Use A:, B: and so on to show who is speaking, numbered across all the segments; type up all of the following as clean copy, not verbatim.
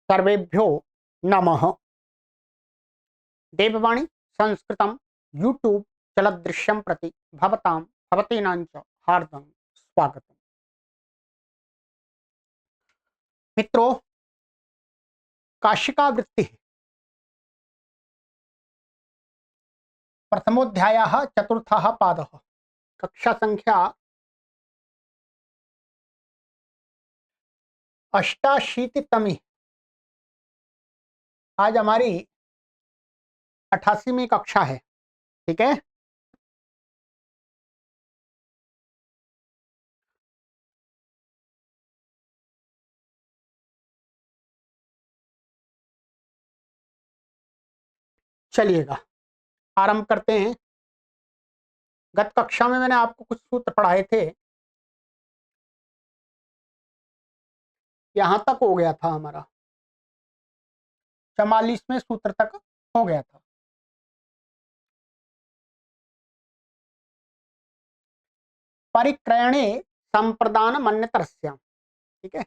A: सर्वेभ्यो नमः। देववाणी संस्कृतं यूट्यूब चलदृश्यं प्रति भवतां भवतीनां च हार्दं स्वागतम्। मित्रों, काशिका वृत्ति प्रथमोध्यायः चतुर्थः पादः, कक्षा संख्या 88तमी। आज हमारी 88वीं कक्षा है। ठीक है, चलिएगा आरंभ करते हैं। गत कक्षा में मैंने आपको कुछ सूत्र पढ़ाए थे। यहां तक हो गया था हमारा, 44वें सूत्र तक हो गया था। परिक्रयणे संप्रदान मन्यतरस्याम। ठीक है,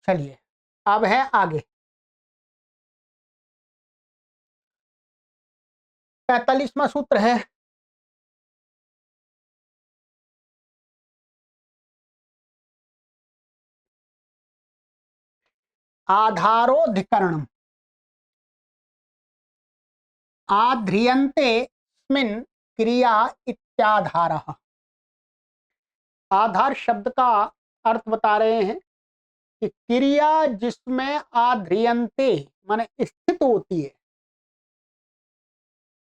A: चलिए अब है आगे 45वां सूत्र है। आधारोधिकरणम आध्रियन्ते स्मिन् क्रिया इत्याधारः। आधार शब्द का अर्थ बता रहे हैं कि क्रिया जिसमें आध्रियन्ते माने स्थित होती है,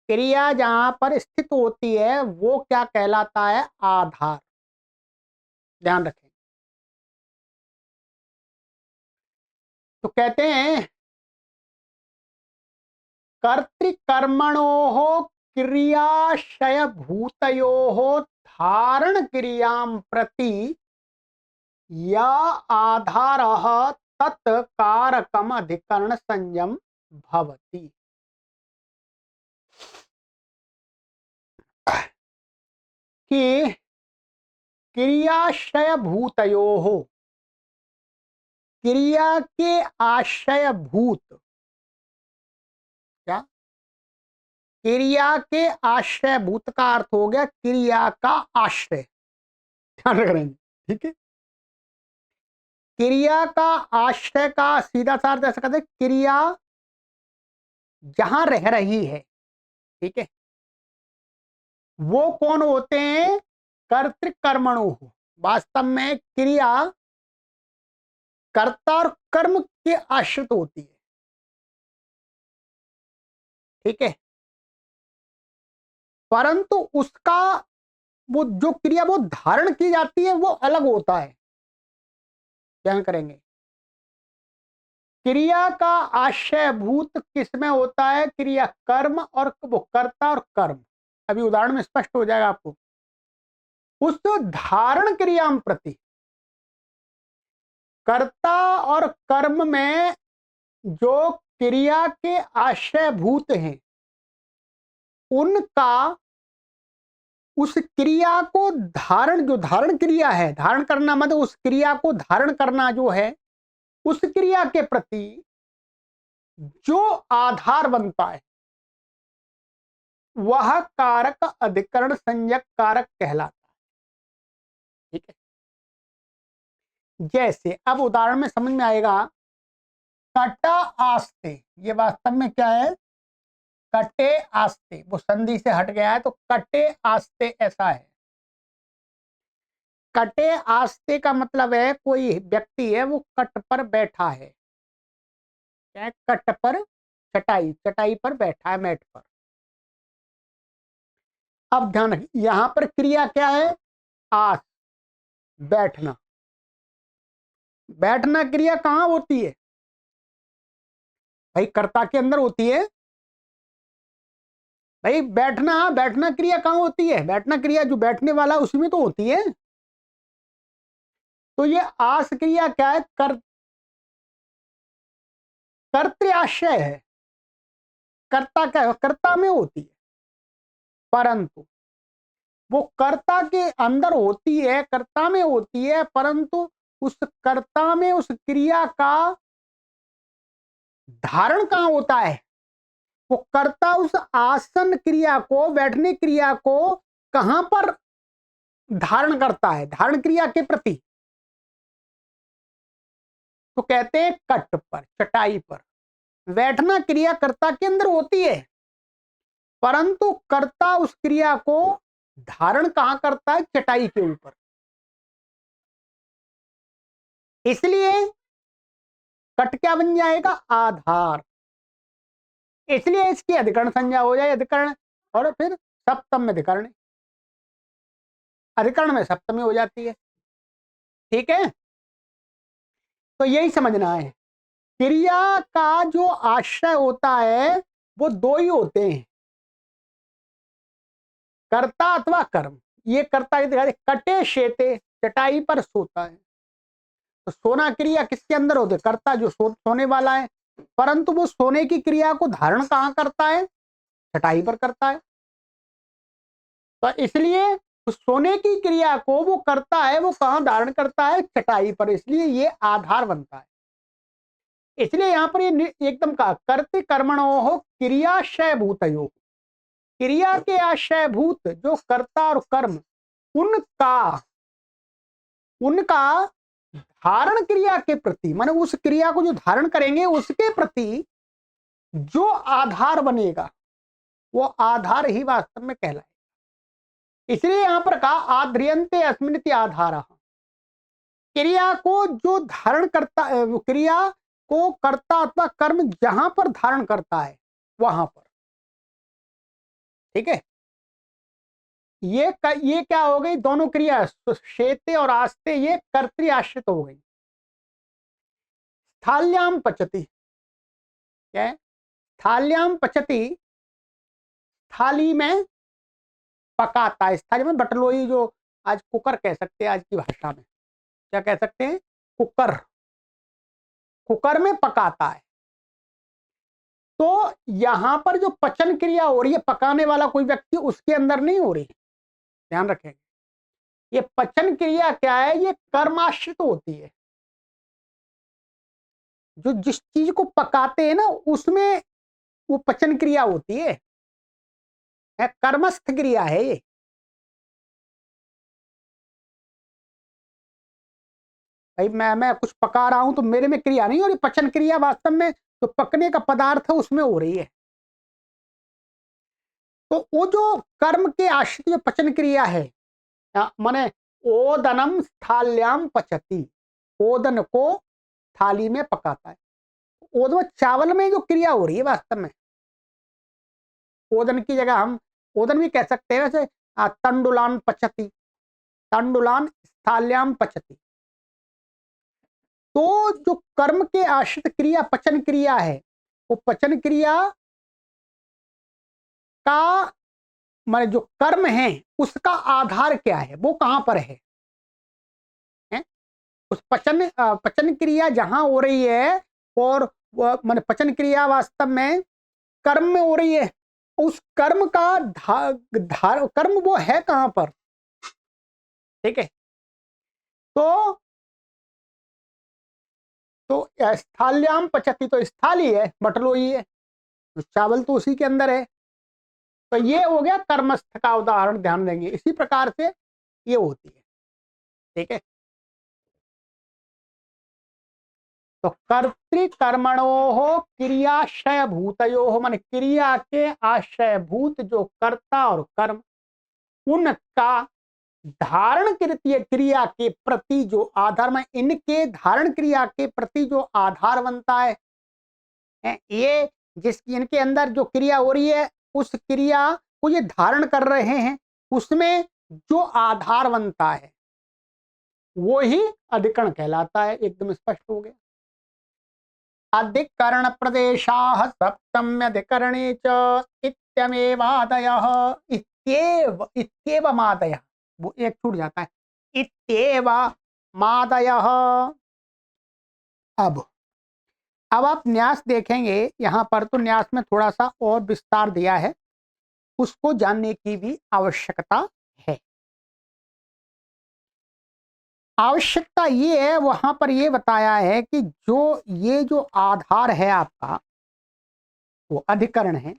A: क्रिया जहां पर स्थित होती है वो क्या कहलाता है? आधार। ध्यान रखें। तो कहते हैं कर्तृकर्मणोः क्रियाशय भूतयोः धारण क्रियां प्रति या आधारः तत् कारकम अधिकरण संयम भवति। कि क्रियाशय भूतयोः, क्रिया के आश्रय भूत, क्या क्रिया के आश्रय भूत का अर्थ हो गया क्रिया का आश्रय। ध्यान रखेंगे, ठीक है। क्रिया का आश्रय का सीधा सा अर्थ ऐसा कहते हैं क्रिया जहां रह रही है, ठीक है, वो कौन होते हैं? कर्तृकर्मणु। वास्तव में क्रिया कर्ता और कर्म के आश्रित होती है, ठीक है, परंतु उसका वो जो क्रिया वो धारण की जाती है वो अलग होता है। ध्यान करेंगे, क्रिया का आश्रय भूत किसमें होता है? क्रिया कर्म और वो कर्ता और कर्म। अभी उदाहरण में स्पष्ट हो जाएगा आपको। उस धारण क्रिया प्रति कर्ता और कर्म में जो क्रिया के आश्रय भूत हैं उनका उस क्रिया को धारण, जो धारण क्रिया है, धारण करना मतलब उस क्रिया को धारण करना जो है, उस क्रिया के प्रति जो आधार बनता है वह कारक अधिकरण संज्ञक कारक कहलाता है। ठीक है, जैसे अब उदाहरण में समझ में आएगा। कटा आस्ते, ये वास्तव में क्या है? कटे आस्ते, वो संधि से हट गया है तो कटे आस्ते ऐसा है। कटे आस्ते का मतलब है कोई व्यक्ति है वो कट पर बैठा है। क्या है? कट पर, चटाई, चटाई पर बैठा है, मैट पर। अब ध्यान रखिए, यहां पर क्रिया क्या है? आस, बैठना। बैठना क्रिया कहां होती है भाई? कर्ता के अंदर होती है भाई। बैठना, बैठना क्रिया कहां होती है? बैठना क्रिया जो बैठने वाला उसमें तो होती है। तो ये आस क्रिया क्या है? कर्तृआश्रय है। कर्ता क्या है? कर्ता में होती है, परंतु वो कर्ता के अंदर होती है, कर्ता में होती है, परंतु उस कर्ता में उस क्रिया का धारण कहाँ होता है? वो कर्ता उस आसन क्रिया को, बैठने क्रिया को कहां पर धारण करता है? धारण क्रिया के प्रति तो कहते हैं कट पर, चटाई पर। बैठना क्रिया कर्ता के अंदर होती है, परंतु कर्ता उस क्रिया को धारण कहां करता है? चटाई के ऊपर। इसलिए कट क्या बन जाएगा? आधार। इसलिए इसकी अधिकरण संज्ञा हो जाए अधिकरण, और फिर सप्तम में अधिकरण, अधिकरण में सप्तमी हो जाती है। ठीक है, तो यही समझना है। क्रिया का जो आश्रय होता है वो दो ही होते हैं, कर्ता अथवा कर्म। ये कर्ता कटे शेते, चटाई पर सोता है। तो सोना क्रिया किसके अंदर होते? कर्ता, जो सोने वाला है, परंतु वो सोने की क्रिया को धारण कहां करता है? चटाई पर करता है। तो इसलिए उस सोने की क्रिया को वो करता है, वो कहां धारण करता है? चटाई पर। इसलिए ये आधार बनता है। इसलिए यहां पर ये एकदम कहा, कर्ते कर्मणो क्रियाशय भूतयो, क्रिया के आशयभूत जो कर्ता और कर्म, उनका उनका धारण क्रिया के प्रति, माने उस क्रिया को जो धारण करेंगे उसके प्रति जो आधार बनेगा, वो आधार ही वास्तव में कहलाए। इसलिए यहां पर कहा आद्रियंते अस्मिन्निति आधारः। क्रिया को जो धारण करता है, क्रिया को कर्ता अथवा कर्म जहां पर धारण करता है वहां पर। ठीक है, ये क्या हो गई? दोनों क्रिया शेते और आस्ते, ये कर्तृ आश्रित हो गई। थाल्याम पचती, क्या है? थाल्याम पचती, थाली में पकाता है। थाली में बटलोई, जो आज कुकर कह सकते हैं आज की भाषा में, क्या कह सकते हैं? कुकर। कुकर में पकाता है। तो यहां पर जो पचन क्रिया हो रही है, पकाने वाला कोई व्यक्ति, उसके अंदर नहीं हो रही है, ध्यान रखें। ये पचन क्रिया क्या है? ये कर्माश्रित होती है। जो जिस चीज को पकाते हैं ना, उसमें वो पचन क्रिया होती है, कर्मस्थ क्रिया है ये। भाई मैं कुछ पका रहा हूं तो मेरे में क्रिया नहीं हो रही, पचन क्रिया वास्तव में जो पकने का पदार्थ है उसमें हो रही है। तो वो जो कर्म के आश्रित जो पचन क्रिया है, माने ओदनम थाल्याम पचती, ओदन को थाली में पकाता है। ओदन, चावल में जो क्रिया हो रही है वास्तव में, ओदन की जगह हम ओदन भी कह सकते हैं वैसे। तंडुलान पचती, तंडुलान स्थाल्याम पचती। तो जो कर्म के आश्रित क्रिया पचन क्रिया है, वो पचन क्रिया का माने जो कर्म है उसका आधार क्या है? वो कहां पर है? उस पचन क्रिया जहां हो रही है, और माने पचन क्रिया वास्तव में कर्म में हो रही है, उस कर्म का कर्म वो है कहां पर? ठीक है, तो स्थाल्याम पचती, तो स्थाली है, बटलोई है, तो चावल तो उसी के अंदर है। तो ये हो गया कर्मस्थ का उदाहरण, ध्यान देंगे। इसी प्रकार से ये होती है। ठीक है, तो कर्तृकर्मणो क्रियाशय भूतयो, मान क्रिया के आशय भूत जो कर्ता और कर्म, उनका धारण क्रिया के प्रति जो आधार, में इनके धारण क्रिया के प्रति जो आधार बनता है, ये जिसकी इनके अंदर जो क्रिया हो रही है, उस क्रिया को ये धारण कर रहे हैं, उसमें जो आधार बनता है वो ही अधिकरण कहलाता है। एकदम स्पष्ट हो गया। अधिकरण प्रदेशाः सप्तम्यधिकरणे च इत्यमेवादयः, इत्येवमादयः, वो एक छूट जाता है, इत्येवमादयः। अब आप न्यास देखेंगे, यहां पर तो न्यास में थोड़ा सा और विस्तार दिया है, उसको जानने की भी आवश्यकता है। आवश्यकता ये है, वहां पर ये बताया है कि ये जो आधार है आपका वो अधिकरण है।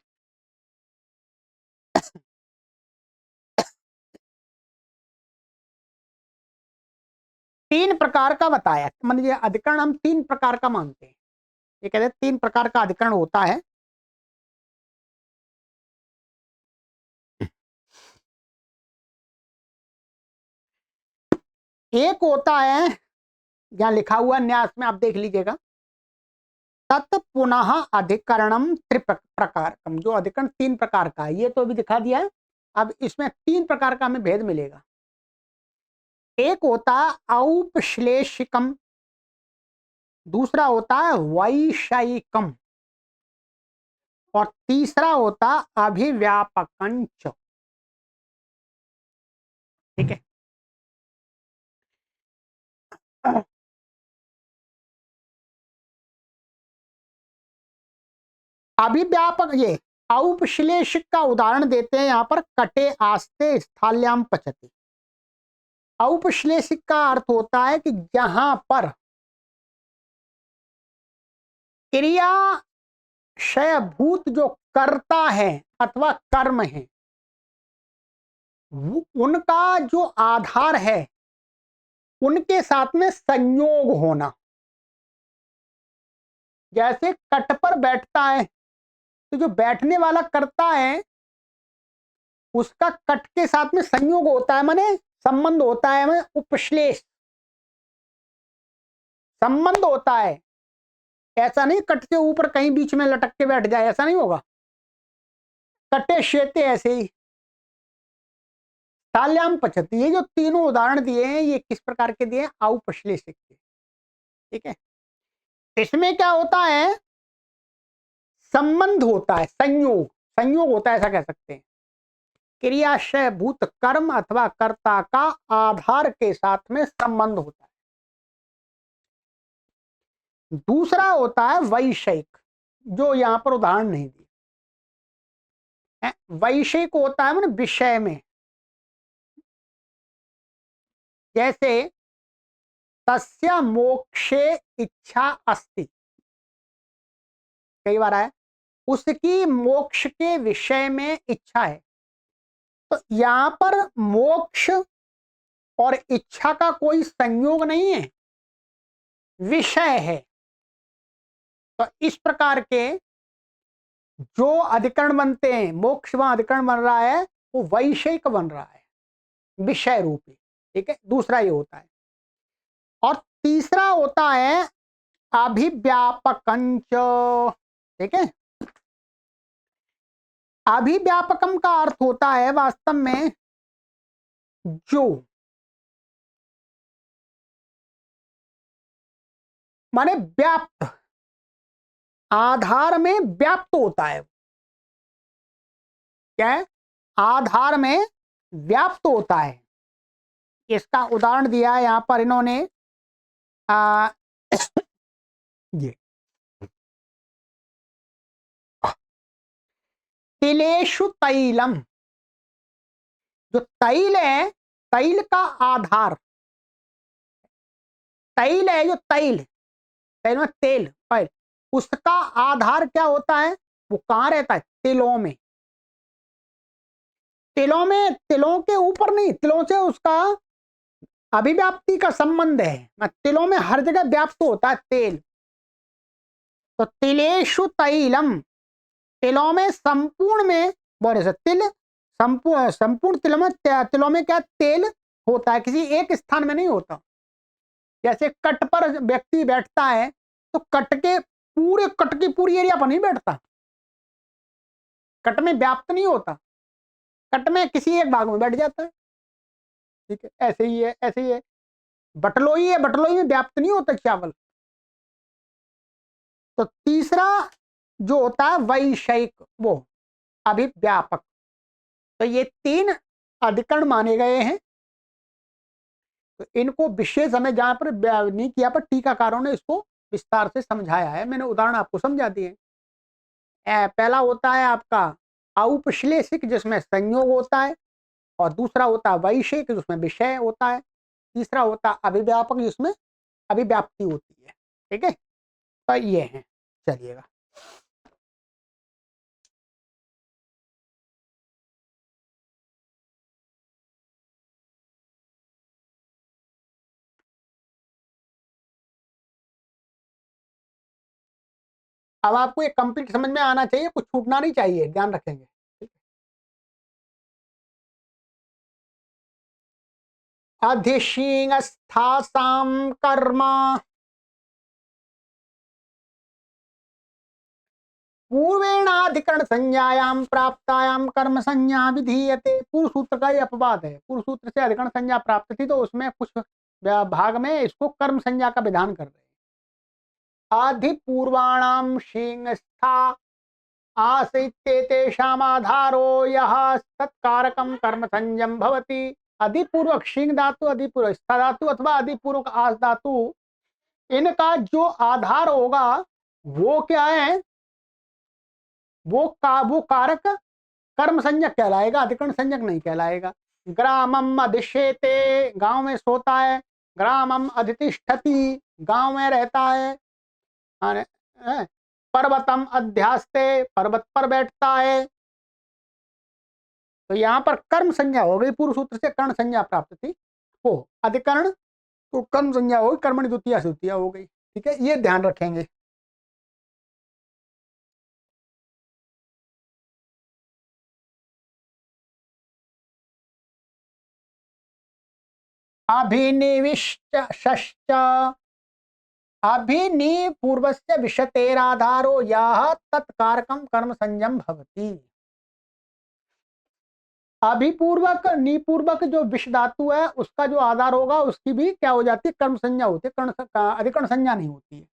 A: तीन प्रकार का बताया, मतलब ये अधिकरण हम तीन प्रकार का मानते हैं। ये कहते हैं तीन प्रकार का अधिकरण होता है। एक होता है, यहां लिखा हुआ न्यास में आप देख लीजिएगा, तत् पुनः अधिकरणम त्रिप्रकारकम, जो अधिकरण तीन प्रकार का है, ये तो अभी दिखा दिया है। अब इसमें तीन प्रकार का हमें भेद मिलेगा। एक होता है औपश्लेषिकम, दूसरा होता है वैषयिकम, और तीसरा होता अभिव्यापकंच। ठीक है। अभिव्यापक, ये औपश्लेषिक का उदाहरण देते हैं यहां पर, कटे आस्ते स्थाल्याम पचते। औपश्लेषिक का अर्थ होता है कि जहां पर क्रिया क्षयभूत जो कर्ता है अथवा कर्म है, उनका जो आधार है उनके साथ में संयोग होना। जैसे कट पर बैठता है, तो जो बैठने वाला कर्ता है उसका कट के साथ में संयोग होता है, माने संबंध होता है, माने उपश्लेष संबंध होता है। ऐसा नहीं कट के ऊपर कहीं बीच में लटक के बैठ जाए, ऐसा नहीं होगा। कटे शेते ऐसे ही, ताल्याम पचती। ये जो तीनों उदाहरण दिए हैं ये किस प्रकार के दिए? औपश्लेषिक के। ठीक है। इसमें क्या होता है? संबंध होता है, संयोग, संयोग होता है, ऐसा कह सकते हैं। क्रियाशय भूत कर्म अथवा कर्ता का आधार के साथ में संबंध होता है। दूसरा होता है वैषयिक, जो यहां पर उदाहरण नहीं दिए। वैषयिक होता है मतलब विषय में, जैसे तस्य मोक्षे इच्छा अस्ति, कई बार आया, उसकी मोक्ष के विषय में इच्छा है। तो यहां पर मोक्ष और इच्छा का कोई संयोग नहीं है, विषय है। तो इस प्रकार के जो अधिकरण बनते हैं, मोक्ष वहां अधिकरण बन रहा है वो वैषयिक बन रहा है, विषय रूपी। ठीक है, दूसरा ये होता है। और तीसरा होता है अभिव्यापकंच। ठीक है। अभिव्यापकम का अर्थ होता है वास्तव में जो, माने व्याप्त, आधार में व्याप्त होता है। क्या है? आधार में व्याप्त होता है। इसका उदाहरण दिया है यहां पर इन्होंने, आ, ये तिलेषु तैलम, जो तैल है, तैल का आधार, तैल है जो तैल, तैल में तेल, ऑयल, उसका आधार क्या होता है? वो कहां रहता है? तिलों में। तिलों में, तिलों के ऊपर नहीं, तिलों से उसका अभिव्याप्ति का संबंध है। तिलों में हर जगह व्याप्त होता है तेल। तो तिलेषु तैलम, तिलों में संपूर्ण में, बोले से तिल, संपूर्ण संपूर्ण तिलों में, तिलों में क्या तेल होता है, किसी एक स्थान में नहीं होता। जैसे कट पर व्यक्ति बैठता है तो कट के पूरे, कट की पूरी एरिया पर नहीं बैठता, कट में व्याप्त नहीं होता, कट में किसी एक भाग में बैठ जाता है। ठीक है, ऐसे ही है, ऐसे ही है। बटलोई है, बटलोई में व्याप्त नहीं होता चावल। तो तीसरा जो होता है वैषयिक, वो अभिव्यापक। तो ये तीन अधिकरण माने गए हैं। तो इनको विशेष हमें जहां पर नहीं किया, पर टीकाकारों ने इसको विस्तार से समझाया है। मैंने उदाहरण आपको समझा दिए। पहला होता है आपका औपश्लेषिक, जिसमें संयोग होता है, और दूसरा होता है वैषयिक, जिसमें विषय होता है। तीसरा होता अभिव्यापक, जिसमें अभिव्याप्ति होती है। ठीक है, तो ये है। चलिएगा, अब आपको ये कंप्लीट समझ में आना चाहिए, कुछ छूटना नहीं चाहिए, ध्यान रखेंगे। अधिशींगस्थासाम कर्म पूर्वेणाधिकरण संज्ञायाम प्राप्तायाम कर्म संज्ञा विधीयते। पूर्व सूत्र का ये अपवाद है, पूर्व सूत्र से अधिकरण संज्ञा प्राप्त थी, तो उसमें कुछ भाग में इसको कर्म संज्ञा का विधान कर रहे हैं। अधिपूर्वाणाम शींगस्था आसीतेषाम आधारो यह तत्कारकम कर्म संज्ञम भवति। अधिपूर्वक शींग धातु, अधिपूर्वक स्था धातु अथवा अधिपूर्वक आस धातु, इनका जो आधार होगा वो क्या है, वो कारक कर्म संज्ञक कहलाएगा, अधिकरण संज्ञक नहीं कहलाएगा। ग्रामम अधिष्येते, गांव में सोता है। ग्रामम अधितिष्ठति, गांव में रहता है। पर्वतम अध्यास्ते, पर्वत पर बैठता है। तो यहाँ पर कर्म संज्ञा हो गई, पूर्व सूत्र से कर्ण संज्ञा प्राप्त थी, हो अधिकरण तो कर्म संज्ञा होगी, कर्मणि द्वितीया से द्वितीया हो गई। ठीक है, ये ध्यान रखेंगे। अभिनिविष्ट षश्च, अभिनि पूर्वस्य विशतेराधारो यह तत्कारकम कर्म संज्ञम भवति। अभिपूर्वक निपूर्वक जो विष धातु है उसका जो आधार होगा उसकी भी क्या हो जाती है, कर्म संज्ञा होती है, कर्ण अधिकरण संज्ञा नहीं होती है।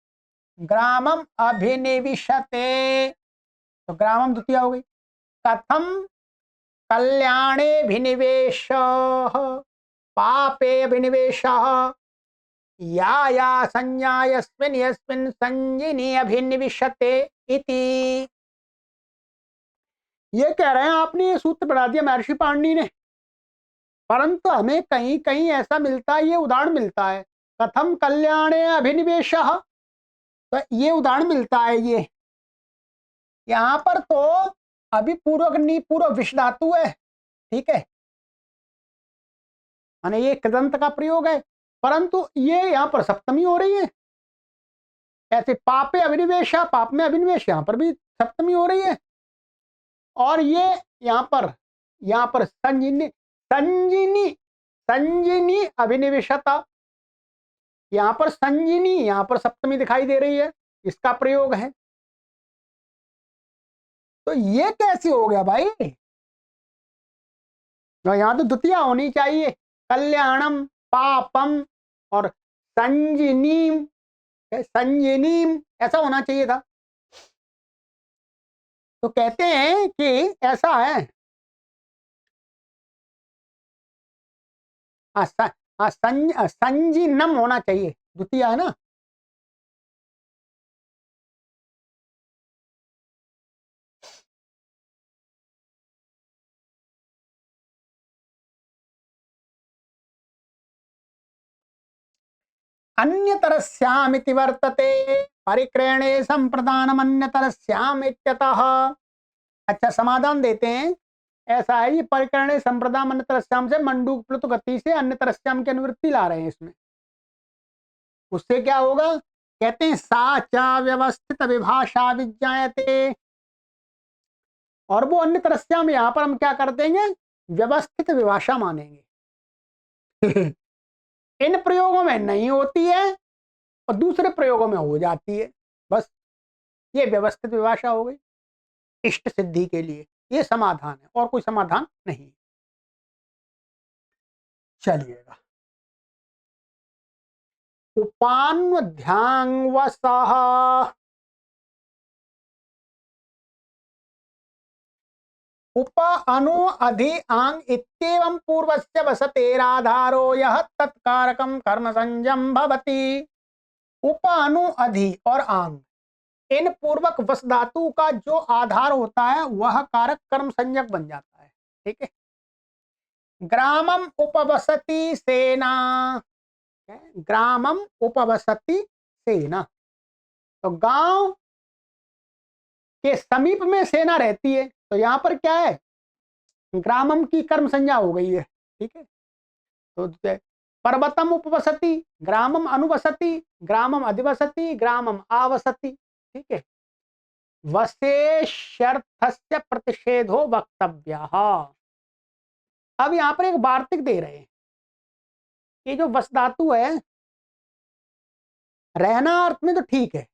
A: ग्रामम अभिनिविशते, तो ग्रामम द्वितीय हो गई। कथम कल्याणे भिनिवेश, पापे अभिनिवेश, या संज्ञा यस्मिन् यस्मिन् संजिनी अभिनिविशते इति। ये कह रहे हैं आपने ये सूत्र बना दिया महर्षि पाणिनि ने, परंतु हमें कहीं कहीं ऐसा मिलता है, ये उदाहरण मिलता है, कथम कल्याणे अभिनिवेश, तो ये उदाहरण मिलता है। ये यहाँ पर तो अभी पूर्वक निपूर्व विष धातु है, ठीक है, माने ये कृदंत का प्रयोग है, परंतु ये यहाँ पर सप्तमी हो रही है। ऐसे पापे अभिनिवेश, पाप में अभिनिवेश, यहाँ पर भी सप्तमी हो रही है। और ये यहाँ पर संजिनी, संजिनी, संजिनी अभिनिवेशता, यहाँ पर संजिनी, यहाँ पर सप्तमी दिखाई दे रही है, इसका प्रयोग है। तो ये कैसे हो गया भाई, यहाँ तो द्वितीय होनी चाहिए, कल्याणम पापम और संजिनीम, संजिनीम ऐसा होना चाहिए था। तो कहते हैं कि ऐसा है, संजिनम होना चाहिए, द्वितीय है ना। अन्यतरस्यामिति वर्तते, परिक्रणे संप्रदानम अन्यतरस्याम इत्यतः। अच्छा, समाधान देते हैं, ऐसा है, ये परिक्रणे संप्रदान अन्यतरस्याम से मंडूक प्लुत गति से अन्यतरस्याम की अनुवृत्ति ला रहे हैं इसमें। उससे क्या होगा, कहते हैं सा च व्यवस्थित विभाषा विज्ञायते, और वो अन्यतरस्याम यहाँ पर हम क्या कर देंगे, व्यवस्थित विभाषा मानेंगे। इन प्रयोगों में नहीं होती है और दूसरे प्रयोगों में हो जाती है, बस ये व्यवस्थित विभाषा हो गई इष्ट सिद्धि के लिए। ये समाधान है, और कोई समाधान नहीं। चलिएगा, उपान्वध्यांगवसः, उप अनु अधि आंग इत्येवं पूर्वस्य वसतेराधारो यह तत्कारकम कर्म संज्ञम भवति। उप अनु अधि और आंग, इन पूर्वक वस धातु का जो आधार होता है वह कारक कर्म संज्ञक बन जाता है। ठीक है, ग्रामम उपवसति सेना, ग्रामम उपवसति सेना, तो गांव के समीप में सेना रहती है, तो यहां पर क्या है, ग्रामम की कर्म संज्ञा हो गई है। ठीक है, तो पर्वतम उपवसति, ग्रामम अनुवसति, ग्रामम अधिवसति, ग्रामम आवसति। ठीक है, वशेष्यर्थस्य प्रतिषेधो वक्तव्यः। अब यहां पर एक वार्तिक दे रहे हैं कि जो वस धातु है, रहना अर्थ में तो ठीक है,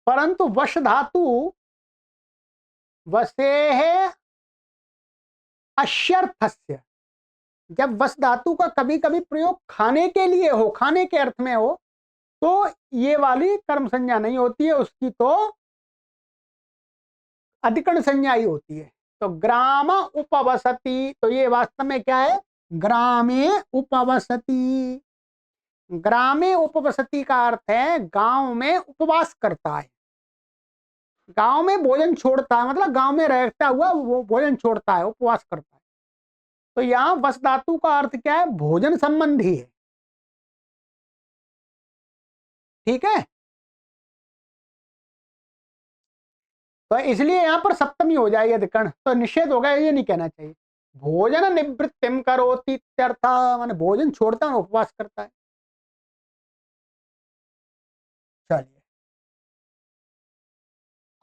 A: परंतु वश धातु वसेह अश्यर्थस्य, जब वस धातु का कभी कभी प्रयोग खाने के लिए हो, खाने के अर्थ में हो, तो ये वाली कर्म संज्ञा नहीं होती है, उसकी तो अधिकरण संज्ञा ही होती है। तो ग्राम उपवसति, तो ये वास्तव में क्या है, ग्रामे उपवसति। ग्रामे उपवसति का अर्थ है गांव में उपवास करता है, गांव में भोजन छोड़ता है, मतलब गांव में रहता हुआ वो भोजन छोड़ता है, उपवास करता है। तो यहां वस धातु का अर्थ क्या है, भोजन संबंधी है। ठीक है, तो इसलिए यहां पर सप्तमी हो जाएगी अधिकरण, तो निषेध होगा, ये नहीं कहना चाहिए। भोजन निवृत्तिम करोति इत्यर्थ, माने भोजन छोड़ता है, उपवास करता है। चलिए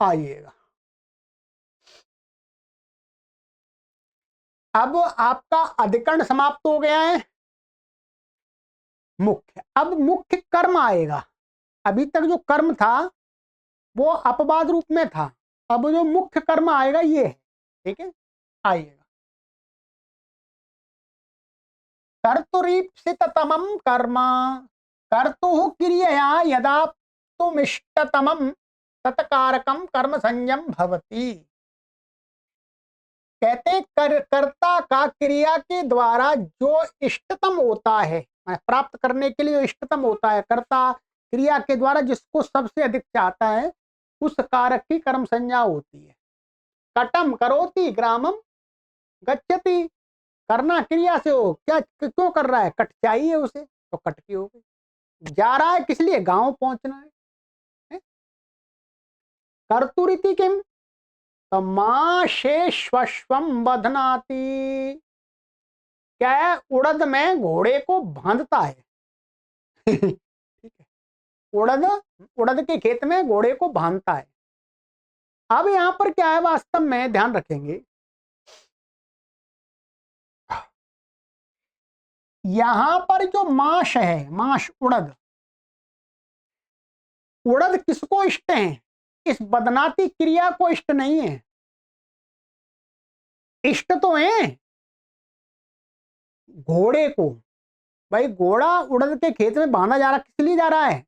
A: आइएगा, अब आपका अधिकरण समाप्त हो गया है। मुख्य, अब मुख्य कर्म आएगा। अभी तक जो कर्म था वो अपवाद रूप में था, अब जो मुख्य कर्म आएगा ये है। ठीक है, आइएगा, कर्तुरीप्सिततमं कर्म, कर्तुः क्रियया यदा तुमिष्टतमं तत्कारकं कर्म संज्ञम भवति। कहते कर्ता का क्रिया के द्वारा जो इष्टतम होता है, प्राप्त करने के लिए इष्टतम होता है, कर्ता क्रिया के द्वारा जिसको सबसे अधिक चाहता है, उस कारक की कर्म संज्ञा होती है। कटम करोति ग्रामम गच्छति, करना क्रिया से हो, क्या क्यों कर रहा है, कट चाहिए उसे, तो कट की हो गई। जा रहा है किस लिए, गांव पहुंचना है। कर्तुरिति किम, तो मां शेष्वम बधनाति, क्या है, उड़द में घोड़े को बांधता है। ठीक है, उड़द, उड़द के खेत में घोड़े को बांधता है। अब यहां पर क्या है, वास्तव में ध्यान रखेंगे, यहां पर जो माश है, माश उड़द, उड़द किसको इष्ट है, इस बदनाती क्रिया को इष्ट नहीं है। इष्ट तो है घोड़े को। भाई घोड़ा उड़द के खेत में बांधा जा रहा, किस लिए जा रहा है,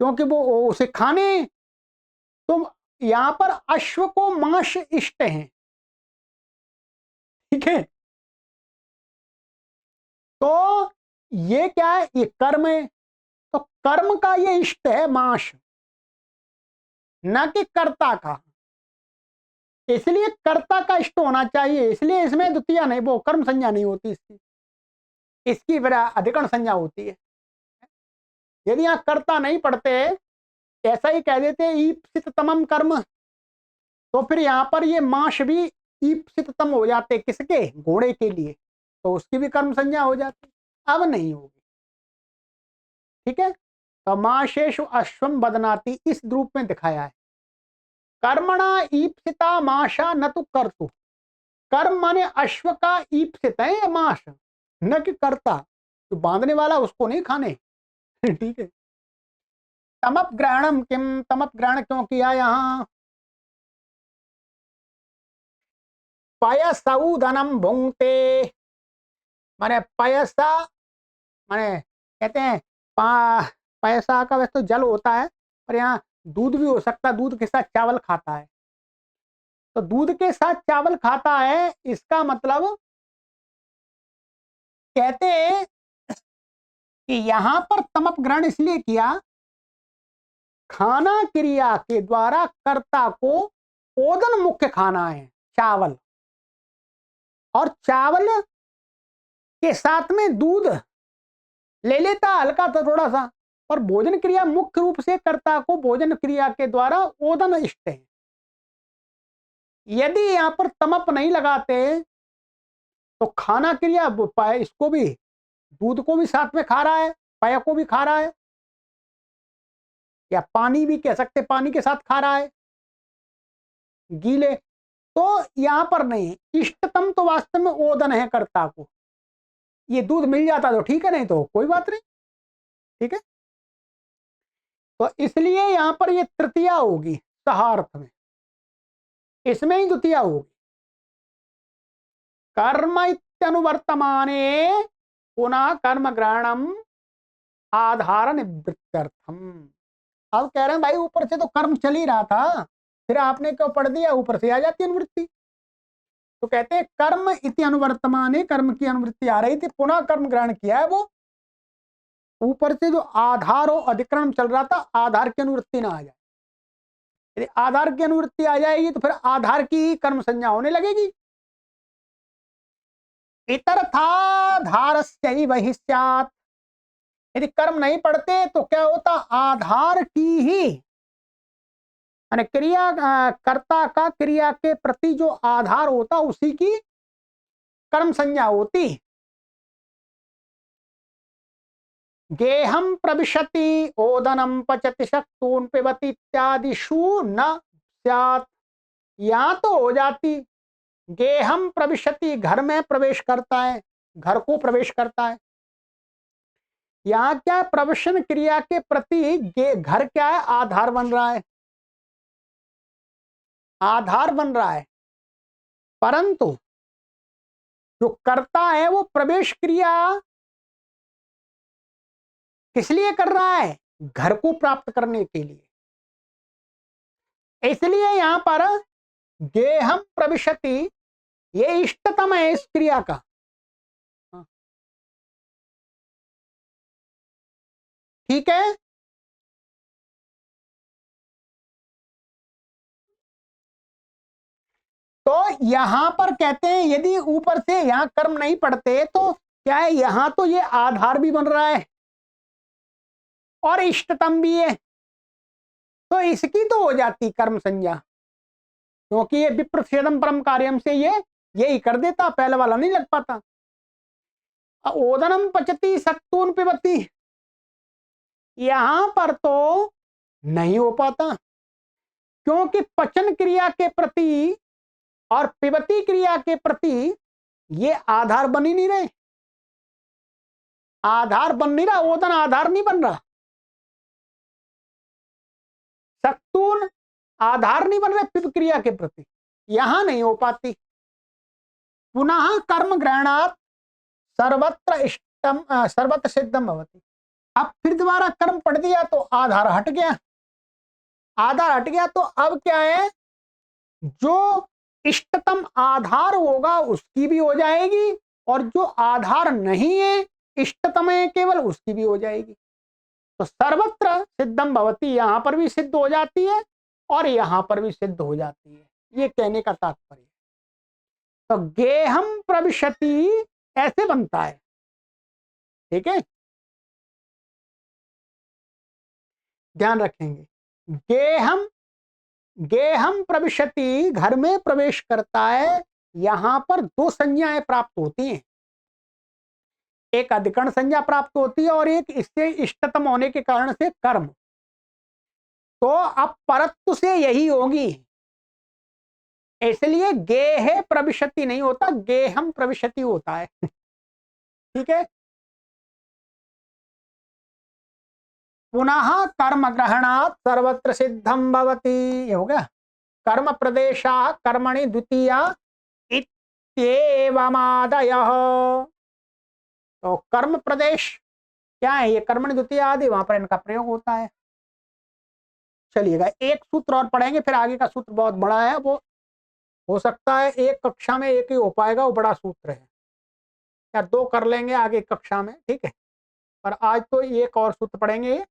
A: क्योंकि वो उसे खाने। तो यहां पर अश्व को माश इष्ट है। ठीक है, तो ये क्या है, ये कर्म है, तो कर्म का ये इष्ट है माश, न कि कर्ता का। इसलिए कर्ता का इष्ट होना चाहिए, इसलिए इसमें द्वितीय नहीं, वो कर्म संज्ञा नहीं होती इसकी, इसकी अधिकरण संज्ञा होती है। यदि यहाँ कर्ता नहीं पढ़ते, ऐसा ही कह देते ईप्सिततमम कर्म, तो फिर यहाँ पर ये माश भी ईप्सिततम हो जाते, किसके, घोड़े के लिए, तो उसकी भी कर्म संज्ञा हो जाती, अब नहीं होगी। ठीक है, तो माशेषु अश्वम बदनाती इस रूप में दिखाया है। कर्मणा ईप्सिता माशा न तो कर्तु, कर्म माने अश्व का ईप्सित है या माश, न कि कर्ता, तो बांधने वाला उसको नहीं खाने। ठीक है, तमपग्रहणम किम, तमपग्रहण क्यों किया यहाँ, पयसौधनम भुंगते, माने पयसा, माने कहते हैं पैसा का वैसे तो जल होता है, पर यहाँ दूध भी हो सकता है, दूध के साथ चावल खाता है, तो दूध के साथ चावल खाता है, इसका मतलब कहते हैं कि यहां पर तमप ग्रहण इसलिए किया, खाना क्रिया के द्वारा कर्ता को ओदन मुख्य खाना है, चावल, और चावल के साथ में दूध ले लेता हल्का था थोड़ा सा। और भोजन क्रिया मुख्य रूप से कर्ता को भोजन क्रिया के द्वारा ओदन इष्ट है। यदि यहां पर तमप नहीं लगाते तो खाना क्रिया इसको भी, दूध को भी साथ में खा रहा है, पेय को भी खा रहा है, या पानी भी कह सकते, पानी के साथ खा रहा है गीले। तो यहां पर नहीं, इष्टतम तो वास्तव में ओदन है कर्ता को। ये दूध मिल जाता तो ठीक है, नहीं तो कोई बात नहीं, ठीक है। तो इसलिए यहां पर ये तृतीया होगी सहार्थ में, इसमें ही द्वितीया होगी। कर्म इत्यनुवर्तमाने पुनः कर्म ग्रहणम आधार निवृत्त्यर्थम। अब कह रहे हैं भाई ऊपर से तो कर्म चल ही रहा था, फिर आपने क्यों पढ़ दिया, ऊपर से आ जाती अनुवृत्ति। तो कहते हैं कर्म इति अनुवर्तमाने, कर्म की अनुवृत्ति आ रही थी, पुनः कर्म ग्रहण किया है वो, ऊपर से जो आधार हो अधिकरण चल रहा था, आधार की अनुवृत्ति ना आ जाए। यदि आधार की अनुवृत्ति आ जाएगी तो फिर आधार की कर्म संज्ञा होने लगेगी। इतरथाधारस्य वही स्यात्। यदि कर्म नहीं पड़ते तो क्या होता, आधार की ही, यानी क्रिया कर्ता का क्रिया के प्रति जो आधार होता उसी की कर्म संज्ञा होती। गेहम प्रविशति ओदनम पचति शक्तून पिबति इत्यादिषु न स्यात्। या तो हो जाती गेहम प्रविशति, घर में प्रवेश करता है, घर को प्रवेश करता है। यहाँ क्या प्रवेशन क्रिया के प्रति घर क्या है, आधार बन रहा है, आधार बन रहा है। परंतु जो करता है वो प्रवेश क्रिया किस लिए कर रहा है, घर को प्राप्त करने के लिए। इसलिए यहां पर गेहम प्रविशति ये इष्टतम है इस क्रिया का। ठीक है, तो यहां पर कहते हैं यदि ऊपर से यहां कर्म नहीं पड़ते तो क्या है, यहां तो ये आधार भी बन रहा है और इष्टतम भी है, तो इसकी तो हो जाती कर्म संज्ञा, क्योंकि ये विप्रछेदम परम कार्यम से ये यही कर देता, पहले वाला नहीं लग पाता। ओदनम पचती सक्तून पिबती, यहां पर तो नहीं हो पाता, क्योंकि पचन क्रिया के प्रति और पिबती क्रिया के प्रति ये आधार बन ही नहीं रहे, आधार बन नहीं रहा, ओदन आधार नहीं बन रहा, सक्तून आधार नहीं बन रहे पिब क्रिया के प्रति, यहां नहीं हो पाती। पुनः कर्म ग्रहणात् सर्वत्र इष्टम सर्वत्र सिद्धम भवति। अब फिर दोबारा कर्म पढ़ दिया तो आधार हट गया, आधार हट गया तो अब क्या है, जो इष्टतम आधार होगा उसकी भी हो जाएगी, और जो आधार नहीं है इष्टतम है केवल, उसकी भी हो जाएगी। तो सर्वत्र सिद्धम भवति, यहां पर भी सिद्ध हो जाती है और यहां पर भी सिद्ध हो जाती है, ये कहने का तात्पर्य। तो गेहम प्रविशति ऐसे बनता है, ठीक है, ध्यान रखेंगे। गेहम, गेहम प्रविशति घर में प्रवेश करता है, यहां पर दो संज्ञाएं प्राप्त होती हैं, एक अधिकरण संज्ञा प्राप्त होती है और एक इससे इष्टतम होने के कारण से कर्म। तो अब परत्व से यही होगी, इसलिए गेह प्रविशति नहीं होता, गेहम प्रविशति होता है। ठीक है, पुनः कर्म ग्रहणात् सर्वत्र सिद्धम भवति, ये हो गया। कर्म प्रदेशा कर्मणि द्वितीया इत्येवमादयः। तो कर्म प्रदेश क्या है, ये कर्मणि द्वितीय आदि, वहां पर इनका प्रयोग होता है। चलिएगा एक सूत्र और पढ़ेंगे, फिर आगे का सूत्र बहुत बड़ा है, वो हो सकता है एक कक्षा में एक ही हो पाएगा, वो बड़ा सूत्र है, या दो कर लेंगे आगे कक्षा में, ठीक है। पर आज तो एक और सूत्र पढ़ेंगे,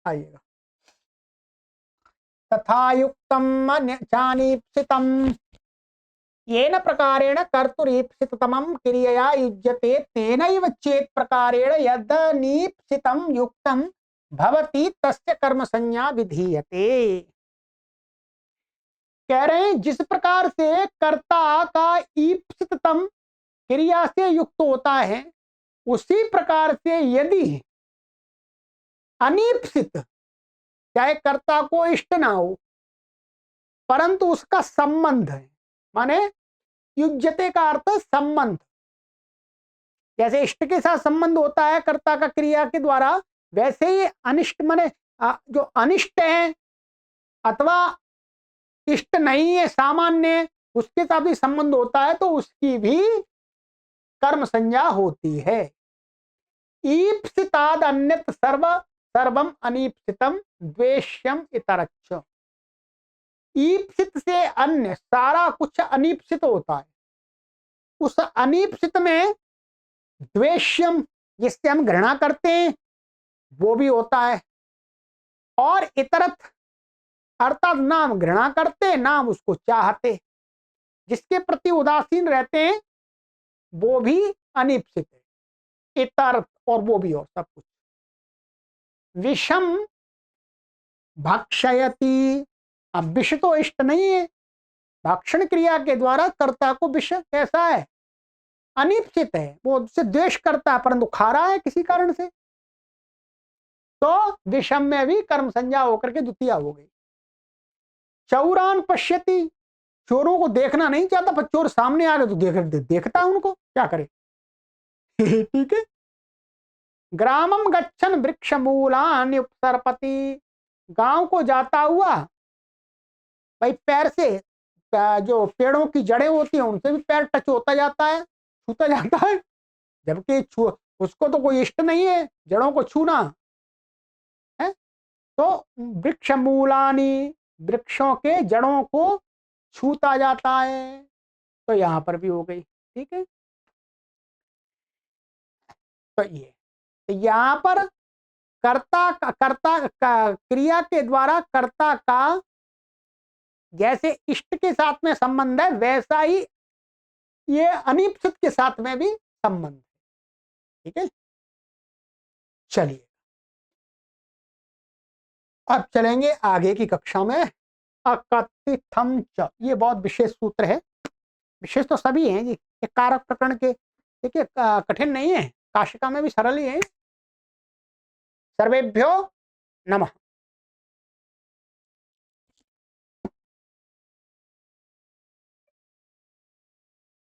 A: आइएगा। तथा युक्तम चानीप्सितम येन प्रकारेण कर्तुरीप्सिततमं क्रियया युज्यते तेनैव चेत् प्रकारेण यदनीप्सितं युक्तं भवति तस्य कर्म संज्ञा विधीयते। कह रहे हैं जिस प्रकार से कर्ता का ईप्सिततम क्रिया से युक्त होता है, उसी प्रकार से यदि अनीप्सित, चाहे कर्ता को इष्ट ना हो परंतु उसका संबंध है, माने युज्यते का अर्थ संबंध, जैसे इष्ट के साथ संबंध होता है कर्ता का क्रिया के द्वारा, वैसे ही अनिष्ट माने जो अनिष्ट है अथवा इष्ट नहीं है सामान्य, उसके साथ भी संबंध होता है तो उसकी भी कर्म संज्ञा होती है। ईप्सिताद अन्यत सर्वम अनीप्सितम द्वेष्यम इतरच्च। ईप्सित से अन्य सारा कुछ अनीप्सित होता है, उस अनीप्सित में द्वेष्यम जिससे हम घृणा करते हैं वो भी होता है, और इतरत अर्थात नाम घृणा करते नाम उसको चाहते, जिसके प्रति उदासीन रहते हैं वो भी अनिप्सित है, इतरत और वो भी और सब कुछ। विषम भक्षयति, अब विष तो इष्ट नहीं है, भक्षण क्रिया के द्वारा कर्ता को विष कैसा है, अनिप्सित है, वो उससे द्वेष करता है परंतु खा रहा है किसी कारण से, तो विषम में भी कर्म संज्ञा होकर के द्वितीय हो गई। चौरान पश्यति, चोरों को देखना नहीं चाहता पर चोर सामने आ गए तो देखता है उनको, क्या करे ठीक है। ग्रामम गच्छन वृक्ष मूलान उपसरपति, गांव को जाता हुआ भाई पैर से जो पेड़ों की जड़ें होती हैं उनसे भी पैर टच होता जाता है, छूता जाता है, जबकि उसको तो कोई इष्ट नहीं है जड़ों को छूना है। तो वृक्ष मूलानी, वृक्षों के जड़ों को छूता जाता है, तो यहां पर भी हो गई, ठीक है। तो ये तो यहां पर कर्ता का क्रिया के द्वारा कर्ता का जैसे इष्ट के साथ में संबंध है वैसा ही ये अनिप्सित के साथ में भी संबंध है, ठीक है। चलिए अब चलेंगे आगे की कक्षा में। अकथितम च, ये बहुत विशेष सूत्र है, विशेष तो सभी हैं जी, ये कारक प्रकरण के, देखिए कठिन नहीं है, काशिका में भी सरल ही है। सर्वेभ्यो नमः।